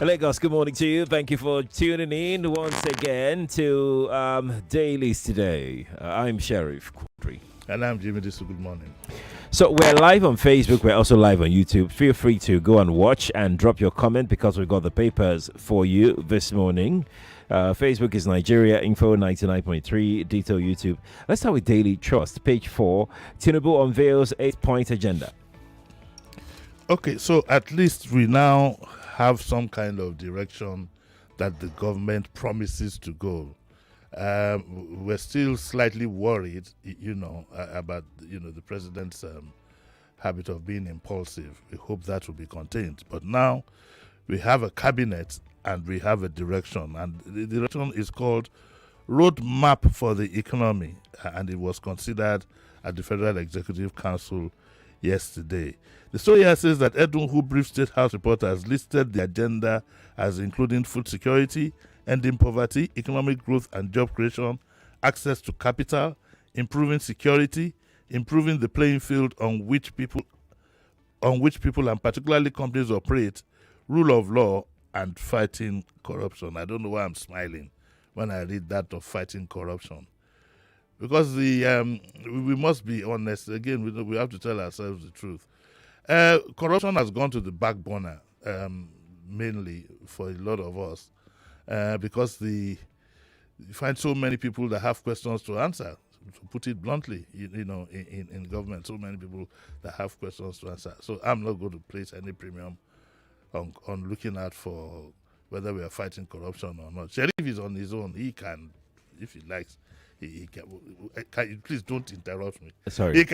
Lagos, good morning to you. Thank you for tuning in once again to Dailies today. I'm Sheriff Quadry. And I'm Jimi. Disu. Good morning. So we're live on Facebook. We're also live on YouTube. Feel free to go and watch and drop your comment because we've got the papers for you this morning. Facebook is Nigeria Info 99.3, detail YouTube. Let's start with Daily Trust, page 4. Tinubu unveils 8-point agenda. Okay, so at least we now have some kind of direction that the government promises to go. We're still slightly worried, about the president's habit of being impulsive. We hope that will be contained. But now we have a cabinet and we have a direction, and the direction is called Roadmap for the Economy, and it was considered at the Federal Executive Council yesterday. The story here says that Edun, who briefed State House reporters, listed the agenda as including food security, ending poverty, economic growth and job creation, access to capital, improving security, improving the playing field on which people and particularly companies operate, rule of law, and fighting corruption. I don't know why I'm smiling when I read that of fighting corruption. Because we must be honest. Again, we have to tell ourselves the truth. Corruption has gone to the back burner, mainly for a lot of us, because you find so many people that have questions to answer. To put it bluntly, in government, so many people that have questions to answer. So I'm not going to place any premium on looking out for whether we are fighting corruption or not. Sheriff is on his own. He can, if he likes. He can, please don't interrupt me. Sorry.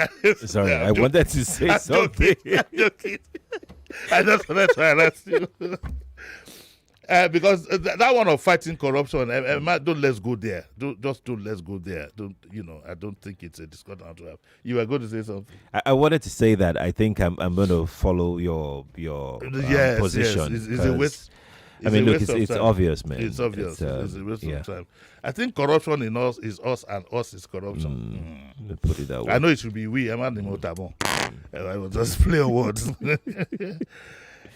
Sorry, I wanted to say something. I'm joking. I just wanted to arrest you. Because that one of fighting corruption, don't let's go there. Don't let's go there. I don't think it's a discussion to have. You were going to say something. I wanted to say that I think I'm going to follow your position. Yes, it's a waste. It's obvious, man. It's obvious. It's a waste of time. I think corruption in us is us, and us is corruption. Put it that way. I know it should be we. I'm not the motabon. I will just play words.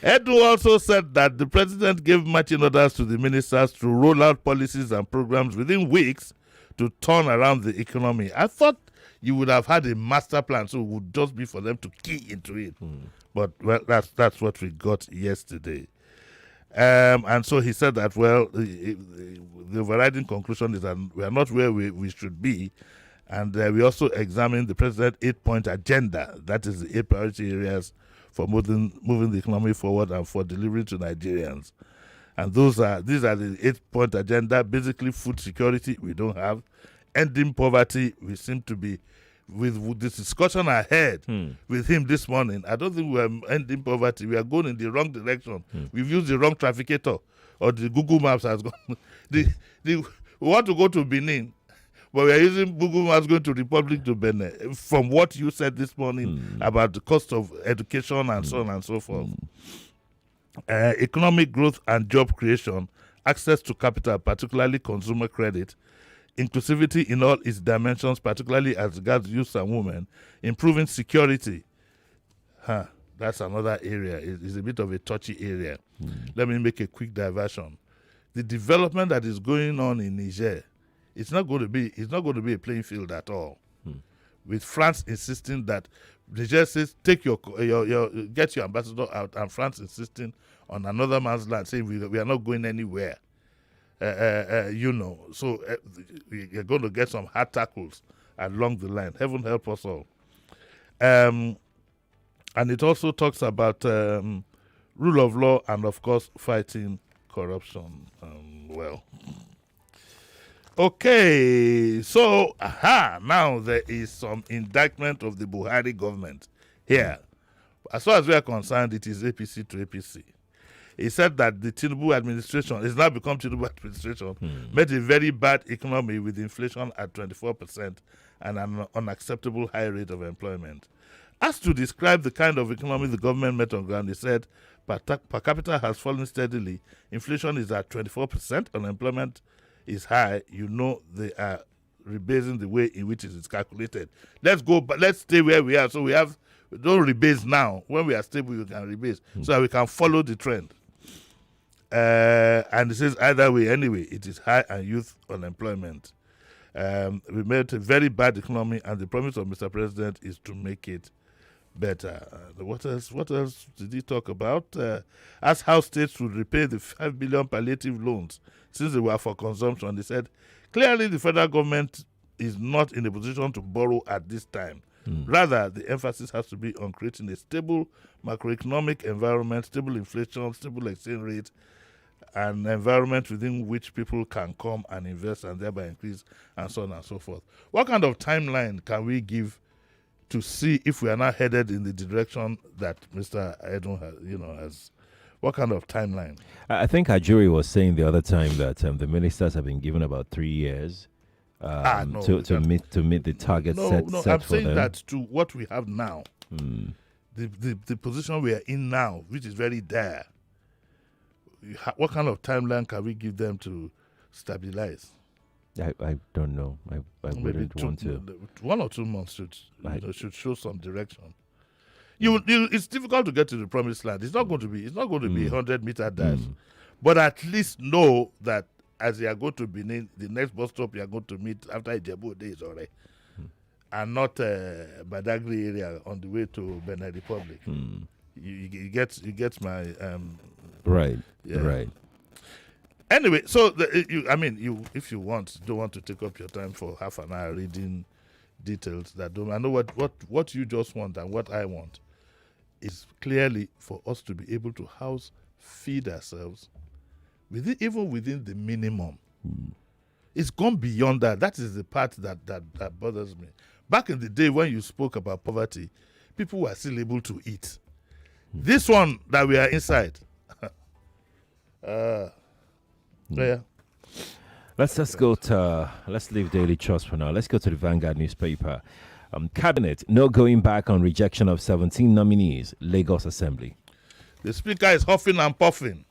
Edu also said that the president gave marching orders to the ministers to roll out policies and programs within weeks to turn around the economy. I thought you would have had a master plan, so it would just be for them to key into it. But that's what we got yesterday. And so he said that, the overriding conclusion is that we are not where we should be. And we also examined the president's 8-point agenda. That is the 8 priority areas for moving the economy forward and for delivering to Nigerians. And these are the 8-point agenda. Basically, food security, we don't have. Ending poverty, we seem to be, with this discussion ahead with him this morning, I don't think we are ending poverty. We are going in the wrong direction. We've used the wrong trafficator, or the Google Maps has gone. We want to go to Benin, but we are using Google Maps going to Republic to Benin. From what you said this morning about the cost of education and so on and so forth. Economic growth and job creation, access to capital, particularly consumer credit, inclusivity in all its dimensions, particularly as regards youth and women, improving security. That's another area. It's a bit of a touchy area. Let me make a quick diversion. The development that is going on in Niger, it's not going to be a playing field at all. With France insisting that Niger says take get your ambassador out, and France insisting on another man's land, saying we are not going anywhere. So you're going to get some hard tackles along the line. Heaven help us all. And it also talks about rule of law and, of course, fighting corruption. Okay, so now there is some indictment of the Buhari government here. As far as we are concerned, it is APC to APC. He said that the Tinubu administration, it's now become Tinubu administration, made a very bad economy with inflation at 24% and an unacceptable high rate of employment. Asked to describe the kind of economy the government met on ground, he said, per capita has fallen steadily, inflation is at 24%, unemployment is high, they are rebasing the way in which it is calculated. Let's stay where we are. So we don't rebase now. When we are stable, we can rebase so that we can follow the trend. And it says either way, anyway, it is high and youth unemployment. We made a very bad economy, and the promise of Mr. President is to make it better. What else? What else did he talk about? Asked how states would repay the 5 billion palliative loans since they were for consumption. They said clearly the federal government is not in a position to borrow at this time. Rather, the emphasis has to be on creating a stable macroeconomic environment, stable inflation, stable exchange rate, an environment within which people can come and invest and thereby increase, and so on and so forth. What kind of timeline can we give to see if we are now headed in the direction that Mr. Edun has? What kind of timeline? I think Ajuri was saying the other time that the ministers have been given about 3 years to meet the target set I'm for saying them. that to what we have now, the position we are in now, which is very dire. What kind of timeline can we give them to stabilize? I don't know. I Maybe wouldn't want to. 1 or 2 months should show some direction. It's difficult to get to the promised land. It's not going to be 100-meter dives, but at least know that as you are going to Benin, the next bus stop you are going to meet after Ijebu Day is already, and not Badagry area on the way to Benin Republic. You get my Right. yeah. Right. Anyway, so if you don't want to take up your time for half an hour reading details that don't. I know what you just want and what I want is clearly for us to be able to feed ourselves even within the minimum. It's gone beyond that. That is the part that bothers me. Back in the day when you spoke about poverty, people were still able to eat. This one that we are inside. Yeah. Let's leave Daily Trust for now. Let's go to the Vanguard newspaper. Cabinet no going back on rejection of 17 nominees. Lagos Assembly. The speaker is huffing and puffing.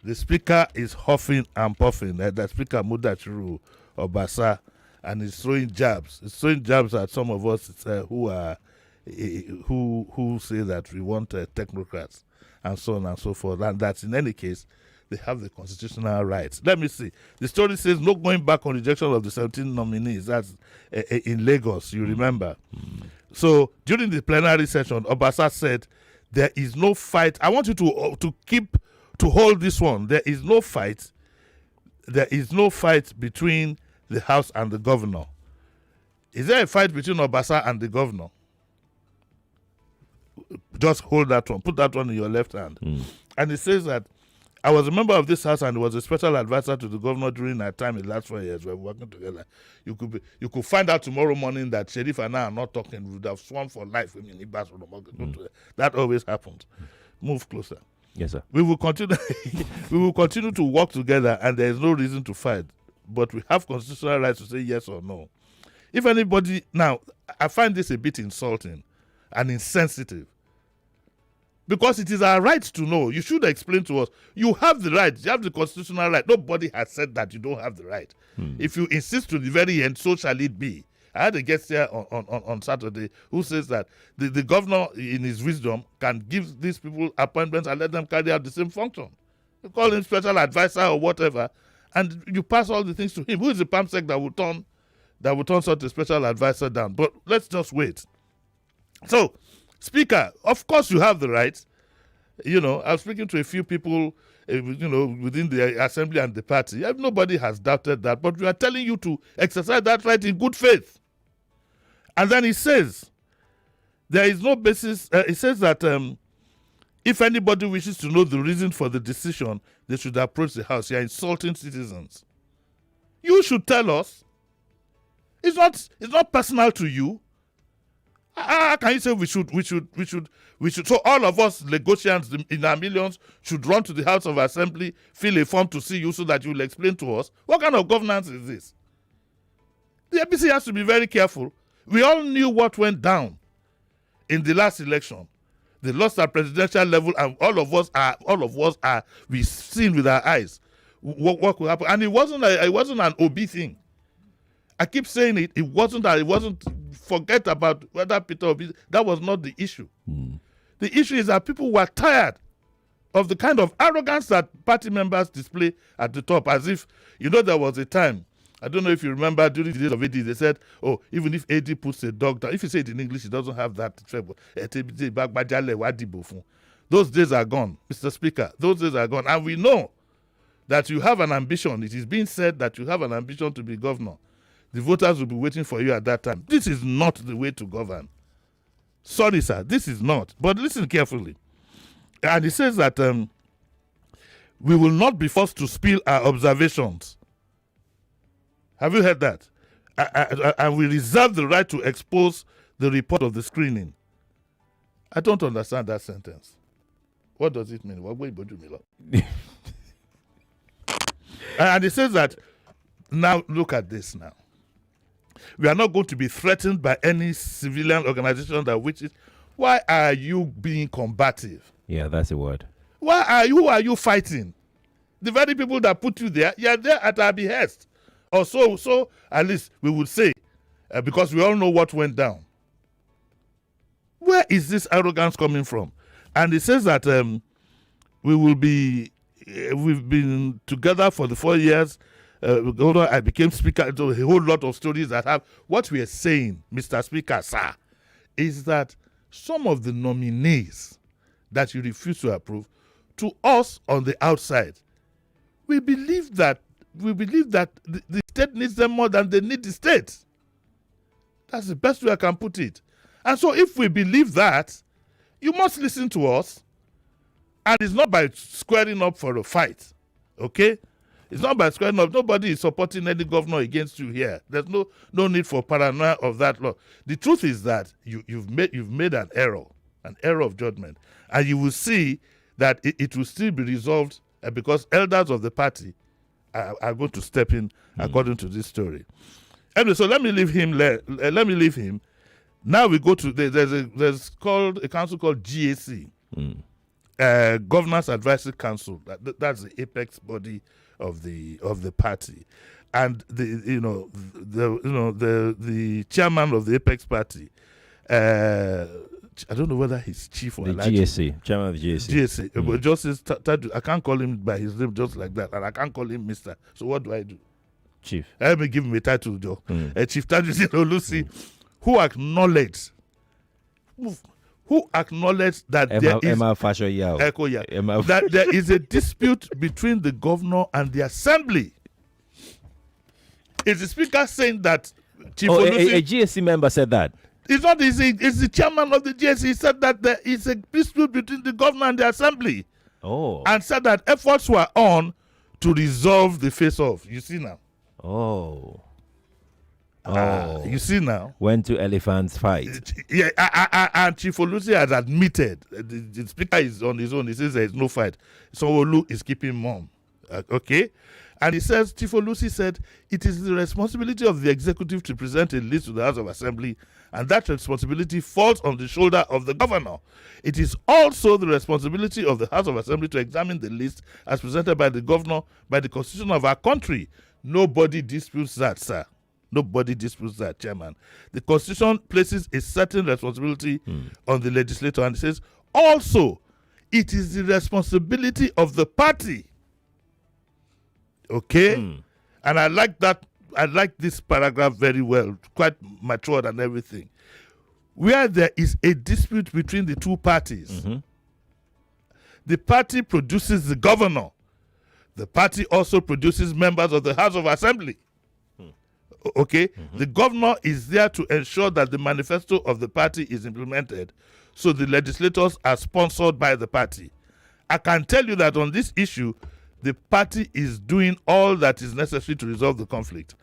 The speaker is huffing and puffing. The speaker Mudachiru Obasa, and he's throwing jabs. He's throwing jabs at some of us who say that we want technocrats and so on and so forth. And that in any case, they have the constitutional rights. Let me see. The story says no going back on rejection of the 17 nominees. That's in Lagos, you remember. So during the plenary session, Obasa said, there is no fight. I want you to hold this one. There is no fight. There is no fight between the House and the governor. Is there a fight between Obasa and the governor? Just hold that one. Put that one in your left hand. And it says that I was a member of this house and was a special advisor to the governor during our time in the last 4 years. We were working together. You could find out tomorrow morning that Sheriff and I are not talking. We would have sworn for life. That always happens. Move closer. Yes, sir. We will continue. We will continue to work together, and there is no reason to fight. But we have constitutional rights to say yes or no. If anybody now, I find this a bit insulting and insensitive. Because it is our right to know. You should explain to us. You have the right. You have the constitutional right. Nobody has said that you don't have the right. If you insist to the very end, so shall it be. I had a guest here on Saturday who says that the governor, in his wisdom, can give these people appointments and let them carry out the same function. You call him special advisor or whatever, and you pass all the things to him. Who is the PAMSEC that will turn such a special advisor down? But let's just wait. So, Speaker, of course you have the right. I'm speaking to a few people, within the assembly and the party. Nobody has doubted that, but we are telling you to exercise that right in good faith. And then he says, there is no basis. He says that if anybody wishes to know the reason for the decision, they should approach the House. You are insulting citizens. You should tell us. It's not personal to you. Can you say we should? So all of us Lagosians in our millions should run to the House of Assembly, fill a form to see you so that you will explain to us? What kind of governance is this? The APC has to be very careful. We all knew what went down in the last election. They lost at presidential level, and all of us are we've seen with our eyes what could happen. And it wasn't an OB thing. I keep saying it. It wasn't. Forget about whether Peter Obi. That was not the issue. The issue is that people were tired of the kind of arrogance that party members display at the top, as if, there was a time, I don't know if you remember, during the days of AD, they said, oh, even if AD puts a dog down, if you say it in English, it doesn't have that treble. Those days are gone, Mr. Speaker. Those days are gone. And we know that you have an ambition. It is being said that you have an ambition to be governor. The voters will be waiting for you at that time. This is not the way to govern. Sorry, sir, this is not. But listen carefully. And it says that we will not be forced to spill our observations. Have you heard that? And we reserve the right to expose the report of the screening. I don't understand that sentence. What does it mean? And it says that, now look at this now. We are not going to be threatened by any civilian organization that wishes. Why are you being combative? Yeah, that's a word. Who are you fighting? The very people that put you there, you are there at our behest. Or so at least we would say, because we all know what went down. Where is this arrogance coming from? And it says that we've been together for the 4 years. I became speaker. So a whole lot of stories that have. What we are saying, Mr. Speaker, sir, is that some of the nominees that you refuse to approve, to us on the outside, we believe that the state needs them more than they need the state. That's the best way I can put it. And so if we believe that, you must listen to us. And it's not by squaring up for a fight. Okay? It's not by squaring up. Nobody is supporting any governor against you here. There's no need for paranoia of that law. The truth is that you've made an error of judgment. And you will see that it will still be resolved because elders of the party are going to step in according to this story. Anyway, so let me leave him. Now we go to there's a council called GAC, Governors Advisory Council. That's the apex body of the party, and the chairman of the apex party. I don't know whether he's chief or the GAC, chairman of the GAC. But just I can't call him by his name just like that, and I can't call him Mr. So what do I do? Chief. Let me give him a title, Joe. Chief Tajuddin Olusi, who acknowledged that that there is a dispute between the governor and the assembly. Is the speaker saying that Chief Olusi, a GAC member said that? It's not. It's the chairman of the GAC. He said that there is a dispute between the governor and the assembly. Oh. And said that efforts were on to resolve the face-off. You see now. Oh. You see now. When two elephants fight. Yeah, and Chief Olusi has admitted the speaker is on his own. He says there is no fight. So Olu is keeping mum. Okay? And he says, Chief Olusi said, it is the responsibility of the executive to present a list to the House of Assembly, and that responsibility falls on the shoulder of the governor. It is also the responsibility of the House of Assembly to examine the list as presented by the governor by the constitution of our country. Nobody disputes that, sir. Nobody disputes that, Chairman. The Constitution places a certain responsibility on the legislator, and it says, also, it is the responsibility of the party. Okay? And I like that. I like this paragraph very well, quite matured and everything. Where there is a dispute between the two parties, the party produces the governor. The party also produces members of the House of Assembly. Okay? The governor is there to ensure that the manifesto of the party is implemented, so the legislators are sponsored by the party. I can tell you that on this issue, the party is doing all that is necessary to resolve the conflict.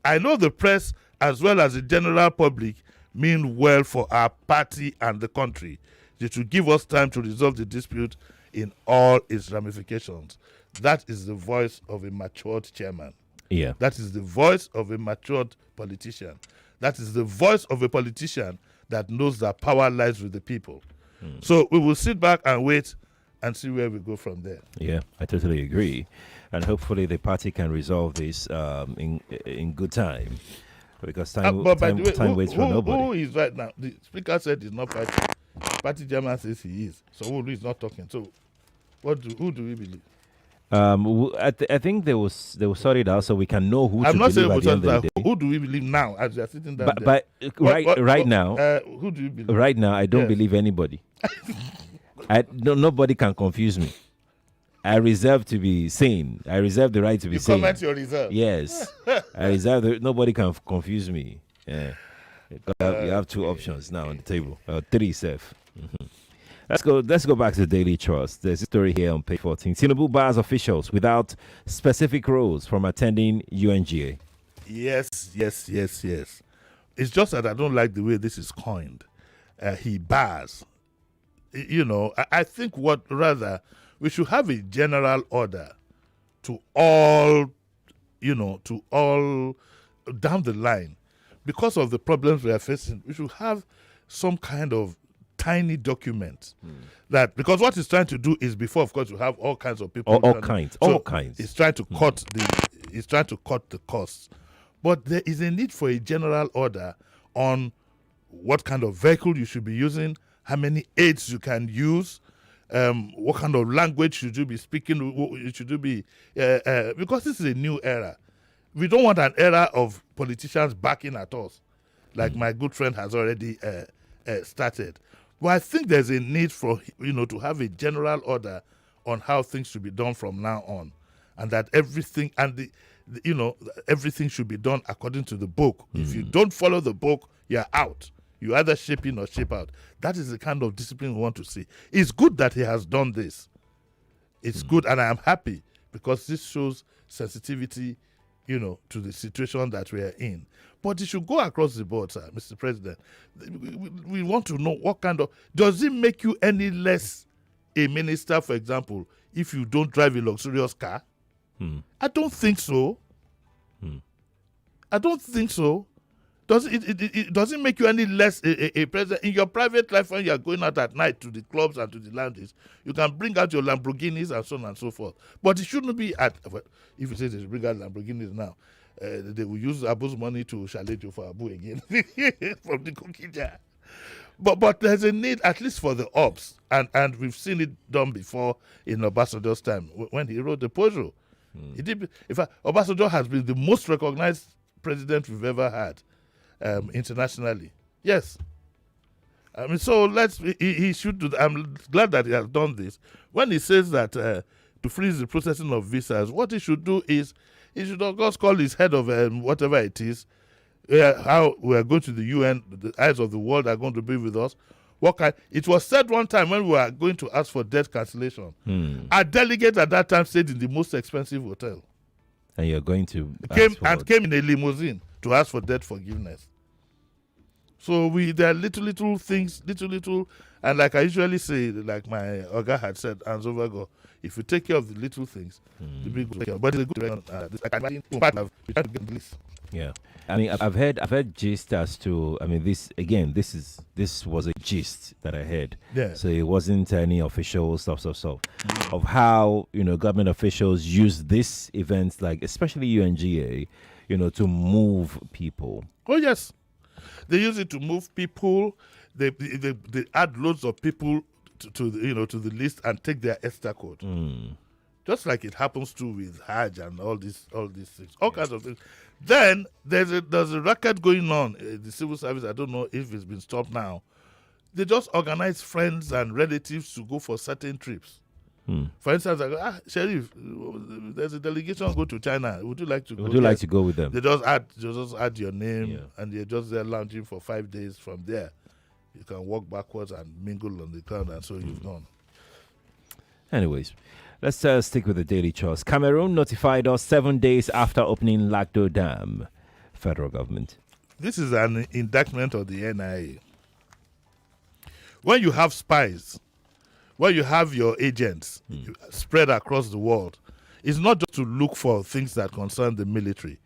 I know the press, as well as the general public, mean well for our party and the country. They should give us time to resolve the dispute in all its ramifications. That is the voice of a matured chairman. Yeah. That is the voice of a matured politician. That is the voice of a politician that knows that power lies with the people. So we will sit back and wait and see where we go from there. Yeah, I totally agree. And hopefully the party can resolve this in good time. Because time waits for nobody. Who is right now? The speaker said he's not fighting. Party chairman says he is. So who is not talking? So Who do we believe? I think they will sort it out so we can know who I'm to not saying believe at the end of the day. who do we believe now as we are sitting down there? But right now, who do you believe? right now, I don't Yes. believe anybody. Nobody can confuse me. I reserve to be sane. I reserve the right to be You sane. comment your reserve. Yes, I reserve. Nobody can confuse me. Yeah, you have two options now on the table. Three, safe. Let's go back to the Daily Trust. There's a story here on page 14. Tinubu bars officials without specific roles from attending UNGA. Yes. It's just that I don't like the way this is coined. He bars. I think we should have a general order to all down the line. Because of the problems we are facing, we should have some kind of tiny document that, because what he's trying to do is, before, of course, you have all kinds of people. All kinds. He's trying to cut the costs. But there is a need for a general order on what kind of vehicle you should be using, how many aids you can use, what kind of language should you be speaking, should you be, because this is a new era. We don't want an era of politicians backing at us, like my good friend has already started. But I think there's a need for, to have a general order on how things should be done from now on, and that everything everything should be done according to the book. If you don't follow the book, you're out. You either shape in or shape out. That is the kind of discipline we want to see. It's good that he has done this. It's good, and I am happy, because this shows sensitivity, to the situation that we are in. But it should go across the board, sir, Mr. President. We want to know what kind of... Does it make you any less a minister, for example, if you don't drive a luxurious car? I don't think so. I don't think so. Does it make you any less a president? In your private life, when you are going out at night to the clubs and to the lounges, you can bring out your Lamborghinis and so on and so forth. But it shouldn't be at... If you say they bring out Lamborghinis now, they will use Abu's money to chalet you for Abu again from the cookie jar. But there's a need, at least for the ops, and we've seen it done before in Obasanjo's time when he wrote the Peugeot. He did. In fact, Obasanjo has been the most recognized president we've ever had internationally. Yes. I mean, so he should do that. I'm glad that he has done this. When he says that to freeze the processing of visas, what he should do is he should, of course, call his head of whatever it is, how we are going to the UN, the eyes of the world are going to be with us. It was said one time when we were going to ask for debt cancellation. A delegate at that time stayed in the most expensive hotel. And you're going to... came in a limousine to ask for debt forgiveness. So there are little things, and like I usually say, like my Oga had said, Anzovago, if you take care of the little things, the big will take care. But it's a good direction. Yeah, I mean, I've heard gist as to. I mean, this was a gist that I heard. Yeah. So it wasn't any official stuff of how government officials use this event, like especially UNGA, to move people. Oh yes, they use it to move people. They add loads of people to the list and take their ESTA code. Just like it happens to with Hajj and all these things, kinds of things. Then there's a racket going on. The civil service, I don't know if it's been stopped now. They just organize friends and relatives to go for certain trips. For instance, I go, Sheriff, there's a delegation go to China. Would you like to go? Would you like to go with them? They just add your name, and you're just there lounging for 5 days. From there, you can walk backwards and mingle on the ground, and so you've gone. Anyways, let's stick with the daily chores. Cameroon notified us 7 days after opening Lagdo Dam. Federal government. This is an indictment of the NIA. When you have spies, when you have your agents spread across the world, it's not just to look for things that concern the military.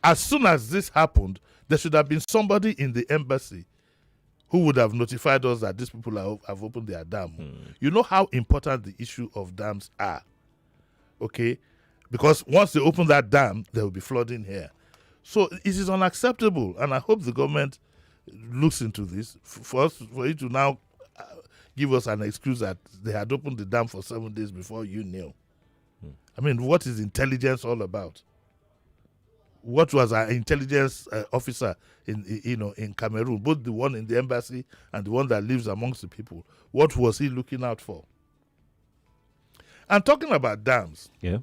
As soon as this happened, there should have been somebody in the embassy who would have notified us that these people have opened their dam. You know how important the issue of dams are, okay? Because once they open that dam, there will be flooding here. So it is unacceptable, and I hope the government looks into this for you to now give us an excuse that they had opened the dam for 7 days before you knew. I mean, what is intelligence all about? What was our intelligence officer in Cameroon, both the one in the embassy and the one that lives amongst the people? What was he looking out for? And talking about dams, Yeah.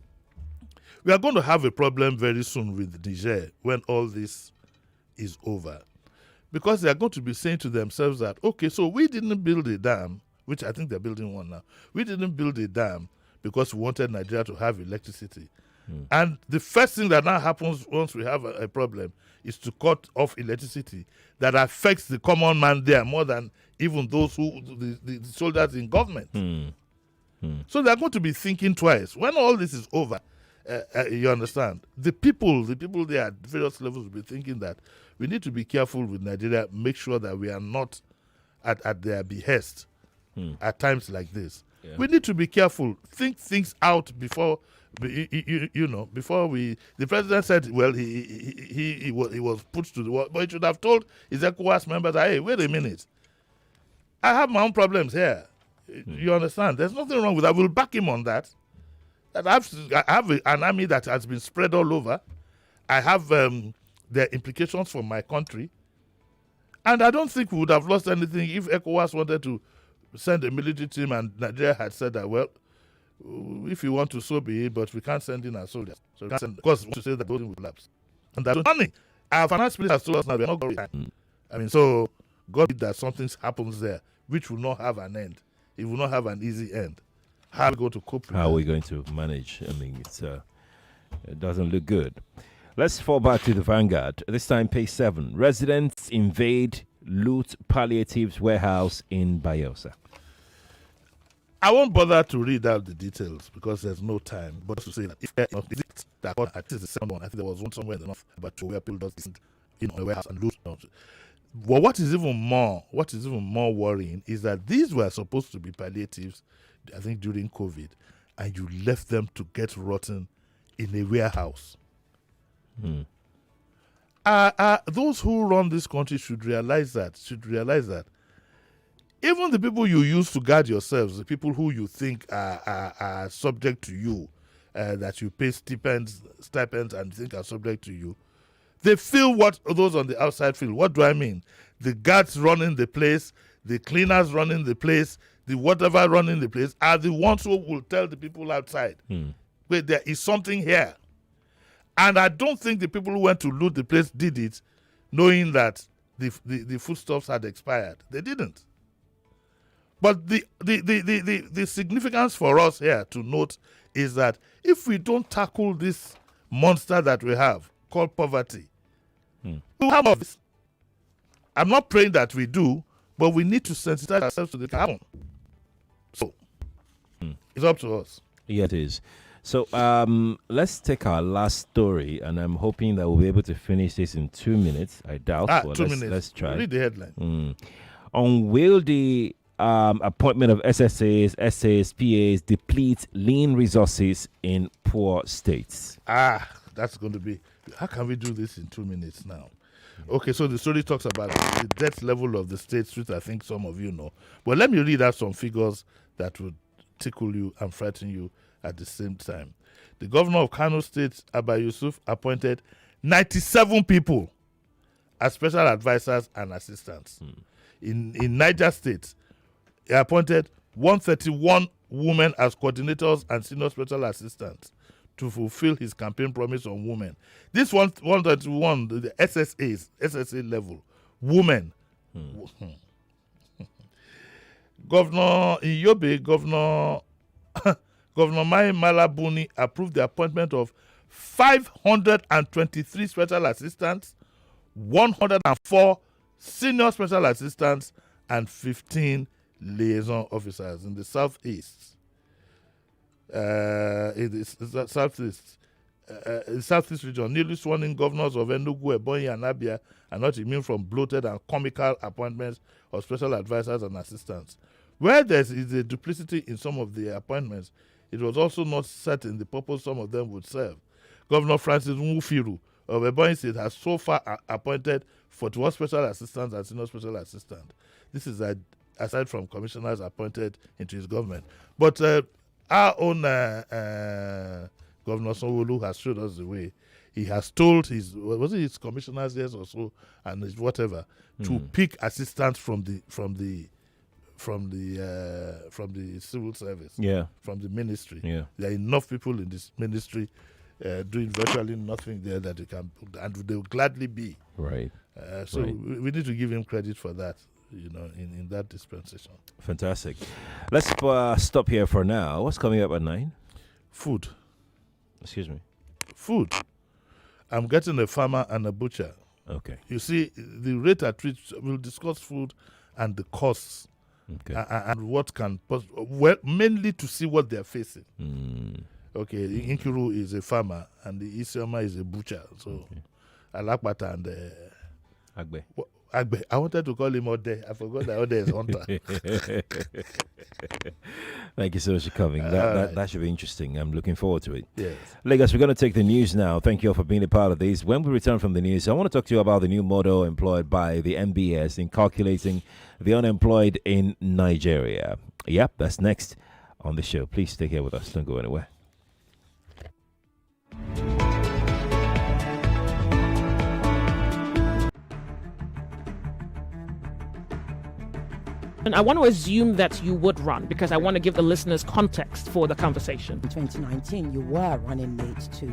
we are going to have a problem very soon with Niger when all this is over. Because they are going to be saying to themselves that, okay, so we didn't build a dam, which I think they're building one now. We didn't build a dam because we wanted Nigeria to have electricity. And the first thing that now happens once we have a problem is to cut off electricity that affects the common man there more than even those the soldiers in government. So they're going to be thinking twice. When all this is over, you understand, the people there at various levels will be thinking that we need to be careful with Nigeria, make sure that we are not at their behest at times like this. Yeah. We need to be careful, think things out before, before we. The president said, well, he was put to the wall, but he should have told his ECOWAS members, hey, wait a minute, I have my own problems here. You understand? There's nothing wrong with that. We'll back him on that. I have an army that has been spread all over. I have the implications for my country. And I don't think we would have lost anything if ECOWAS wanted to send a military team and Nigeria had said that, well, if you want to, so be it, but we can't send in our soldiers. So because we want to say that the building will collapse. And that's money. Our finance minister has told us now we're not going to. I mean, so God forbid that something happens there which will not have an end. It will not have an easy end. How are we going to cope with that? How are we going to manage? I mean, it doesn't look good. Let's fall back to the Vanguard. This time, page 7. Residents invade, loot Palliatives warehouse in Bayelsa. I won't bother to read out the details because there's no time. But to say that if there is that I think the second one, I think there was one somewhere in the north, but where people does a warehouse and loot. Well, what is even more worrying is that these were supposed to be palliatives, I think during COVID, and you left them to get rotten in a warehouse. Those who run this country should realize that. Even the people you use to guard yourselves, the people who you think are subject to you, that you pay stipends and think are subject to you, they feel what those on the outside feel. What do I mean? The guards running the place, the cleaners running the place, the whatever running the place are the ones who will tell the people outside, wait, there is something here. And I don't think the people who went to loot the place did it knowing that the foodstuffs had expired. They didn't. But the significance for us here to note is that if we don't tackle this monster that we have called poverty, we'll have of this. I'm not praying that we do, but we need to sensitize ourselves to the problem. So, it's up to us. Yeah, it is. So let's take our last story, and I'm hoping that we'll be able to finish this in 2 minutes. I doubt. But 2 minutes. Let's try. Read the headline. Unwieldy appointment of SSAs, SAs, PAs depletes lean resources in poor states. That's going to be... How can we do this in 2 minutes now? Okay, so the story talks about the debt level of the states, which I think some of you know. But let me read out some figures that would tickle you and frighten you at the same time. The governor of Kano State, Abba Yusuf, appointed 97 people as special advisors and assistants. In Niger State, he appointed 131 women as coordinators and senior special assistants to fulfill his campaign promise on women. This 131, the SSA level, women. Governor in Yobe, Governor Mai Malabuni approved the appointment of 523 special assistants, 104 senior special assistants, and 15 liaison officers in the southeast. In the southeast region, newly sworn in governors of Enugu, Ebonyi, and Abia are not immune from bloated and comical appointments of special advisors and assistants. Where there is a duplicity in some of the appointments, it was also not certain the purpose some of them would serve. Governor Francis Mufiru of Ebonyi State has so far appointed 41 special assistants and senior special assistants. This is aside from commissioners appointed into his government. But our own Governor Sanwo-Olu has showed us the way. He has told his commissioners, yes or so, and his whatever, to pick assistance from the civil service, from the ministry. There are enough people in this ministry doing virtually nothing there that you can, and they will gladly be. Right. So we need to give him credit for that, in that dispensation. Fantastic. Let's stop here for now. What's coming up at 9? Food. Excuse me. Food. I'm getting a farmer and a butcher. Okay. You see, the rate at which we'll discuss food and the costs. Okay. And what can mainly to see what they're facing. Okay, Inkiru is a farmer and the Isioma is a butcher. So Alakpata and Agbe. Agbe. I wanted to call him Ode. I forgot that Ode is hunter. Thank you so much for coming. That should be interesting. I'm looking forward to it. Yes. Lagos, we're going to take the news now. Thank you all for being a part of this. When we return from the news, I want to talk to you about the new model employed by the MBS in calculating the unemployed in Nigeria. Yep, that's next on the show. Please stay here with us. Don't go anywhere. And I want to assume that you would run because I want to give the listeners context for the conversation. In 2019, you were running mate to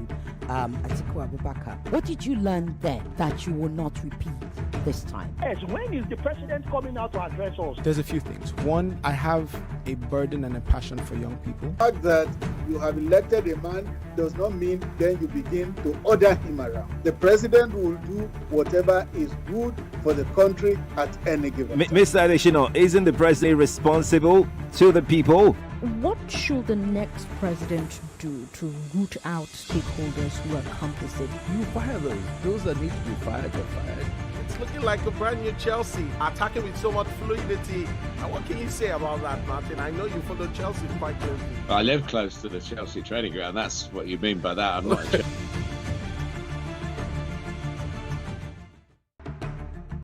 Atiku Abubakar. What did you learn then that you will not repeat this time? Yes, when is the president coming out to address us? There's a few things. One, I have a burden and a passion for young people. The fact that you have elected a man does not mean then you begin to order him around. The president will do whatever is good for the country at any given time. Mr. Adeshino, isn't the president responsible to the people? What should the next president do to root out stakeholders who are complicit? You fire those that need to be fired are fired. It's looking like a brand new Chelsea, attacking with so much fluidity. And what can you say about that, Martin? I know you follow Chelsea quite closely. I live close to the Chelsea training ground. That's what you mean by that. I'm not.